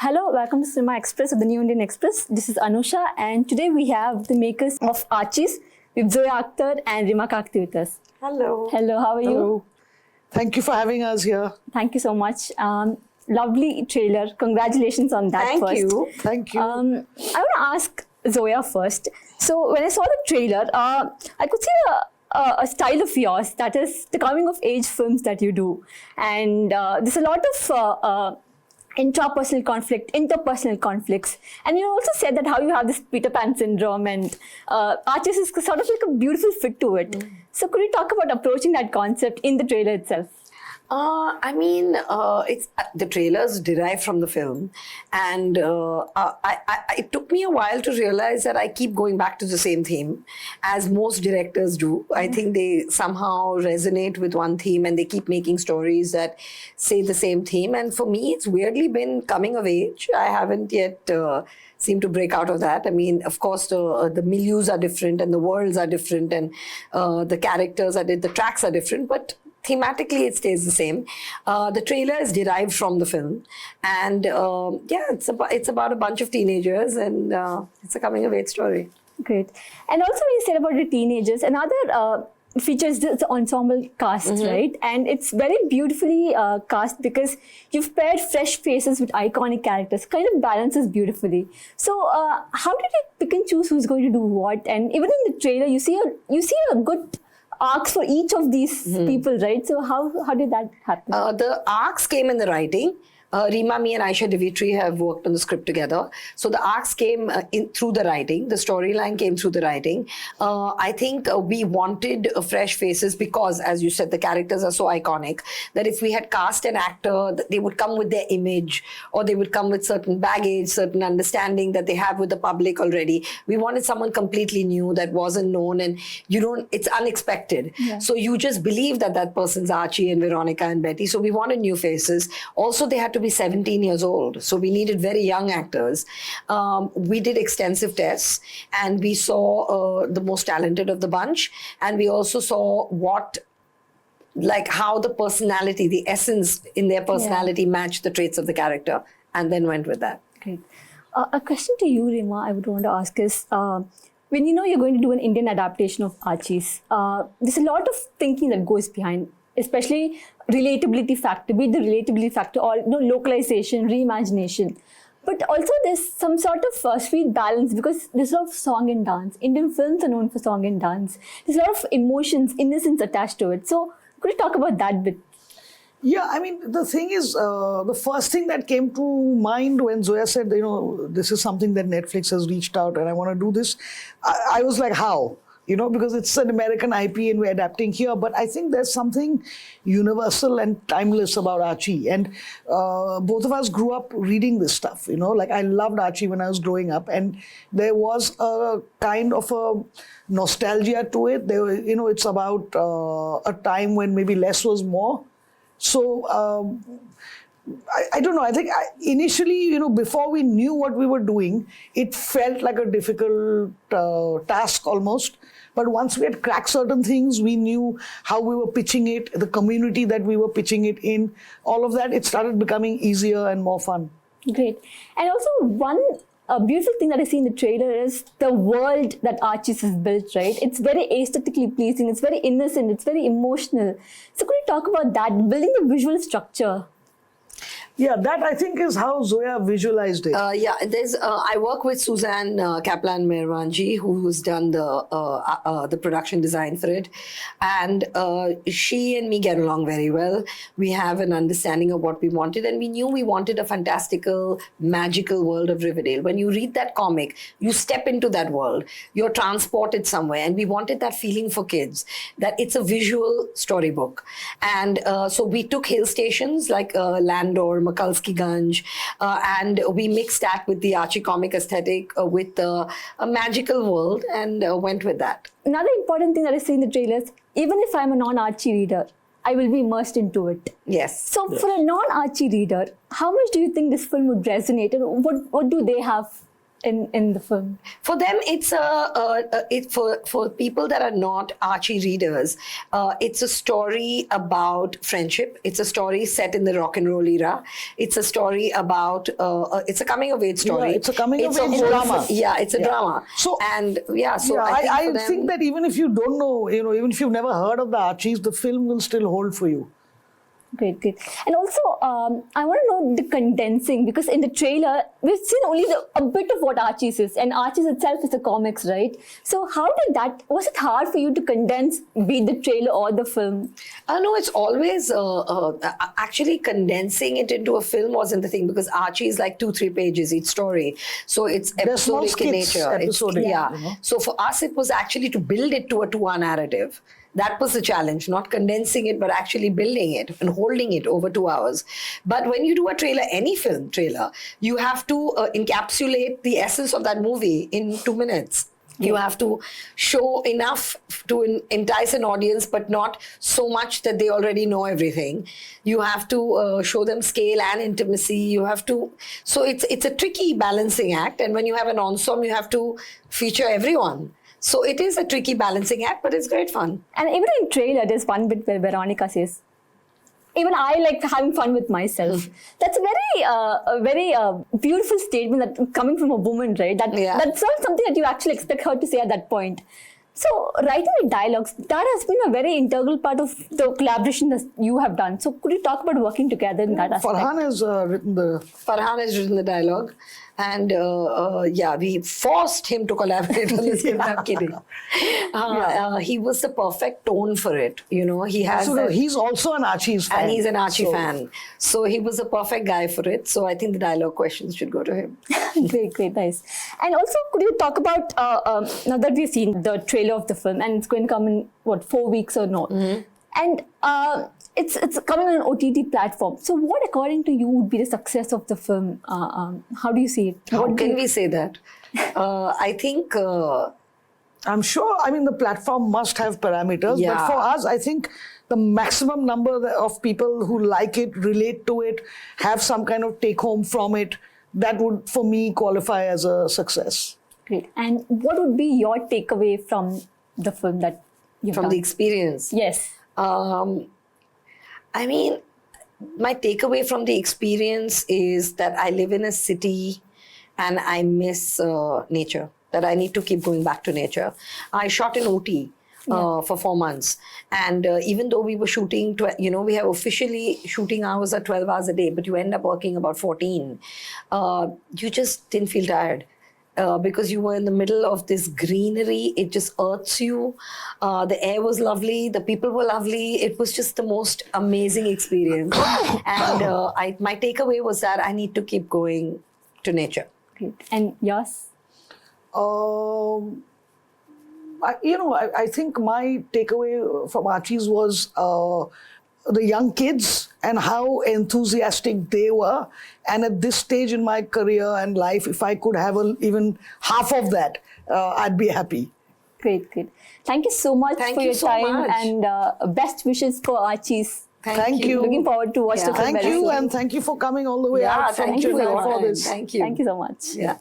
Hello, welcome to Cinema Express of the New Indian Express. This is Anusha, and today we have the makers of Archies with Zoya Akhtar and Reema Kagti with us. Hello. Hello, how are you? Hello. Thank you for having us here. Thank you so much. Lovely trailer. Congratulations on that. Thank you. I want to ask Zoya first. So when I saw the trailer, I could see a style of yours, that is the coming of age films that you do, and there's a lot of intrapersonal conflict, interpersonal conflicts, and you also said that how you have this Peter Pan syndrome, and Archies is sort of like a beautiful fit to it. So could you talk about approaching that concept in the trailer itself? It's the trailers derive from the film, and it took me a while to realize that I keep going back to the same theme, as most directors do. I think they somehow resonate with one theme, and they keep making stories that say the same theme. And for me, it's weirdly been coming of age. I haven't yet seemed to break out of that. I mean, of course, the milieus are different, and the worlds are different, and the characters are the tracks are different, but thematically, it stays the same. The trailer is derived from the film, and it's about a bunch of teenagers, and it's a coming of age story. Great. And also, when you said about the teenagers, another features the ensemble cast, right? And it's very beautifully cast because you've paired fresh faces with iconic characters. Kind of balances beautifully. So, how did you pick and choose who's going to do what? And even in the trailer, you see a good arcs for each of these people, right? So how did that happen? The arcs came in the writing. Reema, me and Aisha Divitri have worked on the script together. So the arcs came in through the writing. The storyline came through the writing. I think we wanted fresh faces because, as you said, the characters are so iconic that if we had cast an actor, they would come with their image, or they would come with certain baggage, certain understanding that they have with the public already. We wanted someone completely new that wasn't known, and it's unexpected. Yeah. So you just believe that that person's Archie and Veronica and Betty. So we wanted new faces. Also, they had to be 17 years old. So we needed very young actors. We did extensive tests, and we saw the most talented of the bunch. And we also saw how the personality, the essence in their personality matched the traits of the character, and then went with that. Great. A question to you, Reema, I would want to ask is, when you know you're going to do an Indian adaptation of Archies, there's a lot of thinking that goes behind, especially relatability factor, be it the relatability factor or localization, reimagination. But also there's some sort of sweet balance because there's a lot of song and dance. Indian films are known for song and dance. There's a lot of emotions, innocence attached to it. So could you talk about that bit? Yeah, I mean, the thing is, the first thing that came to mind when Zoya said, this is something that Netflix has reached out and I want to do this, I was like, how? Because it's an American IP and we're adapting here. But I think there's something universal and timeless about Archie. And both of us grew up reading this stuff, Like I loved Archie when I was growing up. And there was a kind of a nostalgia to it. It's about a time when maybe less was more. So I don't know. I think initially, before we knew what we were doing, it felt like a difficult task almost. But once we had cracked certain things, we knew how we were pitching it, the community that we were pitching it in, all of that, it started becoming easier and more fun. Great. And also one beautiful thing that I see in the trailer is the world that Archies has built, right? It's very aesthetically pleasing, it's very innocent, it's very emotional. So could you talk about that, building the visual structure? Yeah, that I think is how Zoya visualized it. I work with Suzanne Kaplan Merwanji, who's done the production design for it, and she and me get along very well. We have an understanding of what we wanted, and we knew we wanted a fantastical, magical world of Riverdale. When you read that comic, you step into that world, you're transported somewhere, and we wanted that feeling for kids, that it's a visual storybook. And so we took hill stations like Landor, Makalski Ganj, and we mixed that with the Archie comic aesthetic with a magical world, and went with that. Another important thing that I see in the trailers, even if I'm a non-Archie reader, I will be immersed into it. Yes. So for a non-Archie reader, how much do you think this film would resonate, and what do they have in the film? For them, it's for people that are not Archie readers. It's a story about friendship. It's a story set in the rock and roll era. It's a story about it's a coming of age story. Yeah, it's a coming of age whole- drama. Yeah, it's a drama. So- So I for them- think that even if you don't know, even if you've never heard of the Archies, the film will still hold for you. Great, great. And also, I want to know the condensing, because in the trailer, we've seen only a bit of what Archies is, and Archies itself is the comics, right? So how did that, was it hard for you to condense, be it the trailer or the film? No, it's always actually condensing it into a film wasn't the thing, because Archie is like 2-3 pages each story, so it's They're small episodic in skits, nature. episodic, Yeah. So for us, it was actually to build it to a 2-hour narrative. That was the challenge, not condensing it, but actually building it and holding it over 2 hours. But when you do a trailer, any film trailer, you have to encapsulate the essence of that movie in 2 minutes. You have to show enough to entice an audience, but not so much that they already know everything. You have to show them scale and intimacy. You have to, so it's a tricky balancing act. And when you have an ensemble, you have to feature everyone. So it is a tricky balancing act, but it's great fun. And even in trailer, there's one bit where Veronica says, even I like having fun with myself. That's a very beautiful statement that coming from a woman, right? That's not something that you actually expect her to say at that point. So writing the dialogues, that has been a very integral part of the collaboration that you have done. So could you talk about working together in that aspect? Farhan has Farhan has written the dialogue. And we forced him to collaborate on this script. I'm kidding. He was the perfect tone for it. He has. So he's also an Archies fan. And he's an Archie fan. So he was a perfect guy for it. So I think the dialogue questions should go to him. Great, nice. And also, could you talk about, now that we've seen the trailer of the film, and it's going to come in, 4 weeks or no? Mm-hmm. And it's coming on an OTT platform. So what, according to you, would be the success of the film? How do you see it? How can we say that? I think... I'm sure, the platform must have parameters. Yeah. But for us, I think the maximum number of people who like it, relate to it, have some kind of take home from it, that would, for me, qualify as a success. Great. And what would be your takeaway from the film that you've done? From the experience? Yes. My takeaway from the experience is that I live in a city and I miss nature, that I need to keep going back to nature. I shot in OT for 4 months. And even though we were shooting, we have officially shooting hours are 12 hours a day, but you end up working about 14. You just didn't feel tired. Because you were in the middle of this greenery, it just earths you. The air was lovely, the people were lovely. It was just the most amazing experience. And my takeaway was that I need to keep going to nature. Great. And yours? I think my takeaway from Archies was the young kids and how enthusiastic they were. And at this stage in my career and life, if I could have even half of that, I'd be happy. Great. Thank you so much for your time and best wishes for Archies. Thank you. Looking forward to watch the film. Thank you, and thank you for coming all the way out from Chennai for this. Thank you. Thank you so much. Yeah.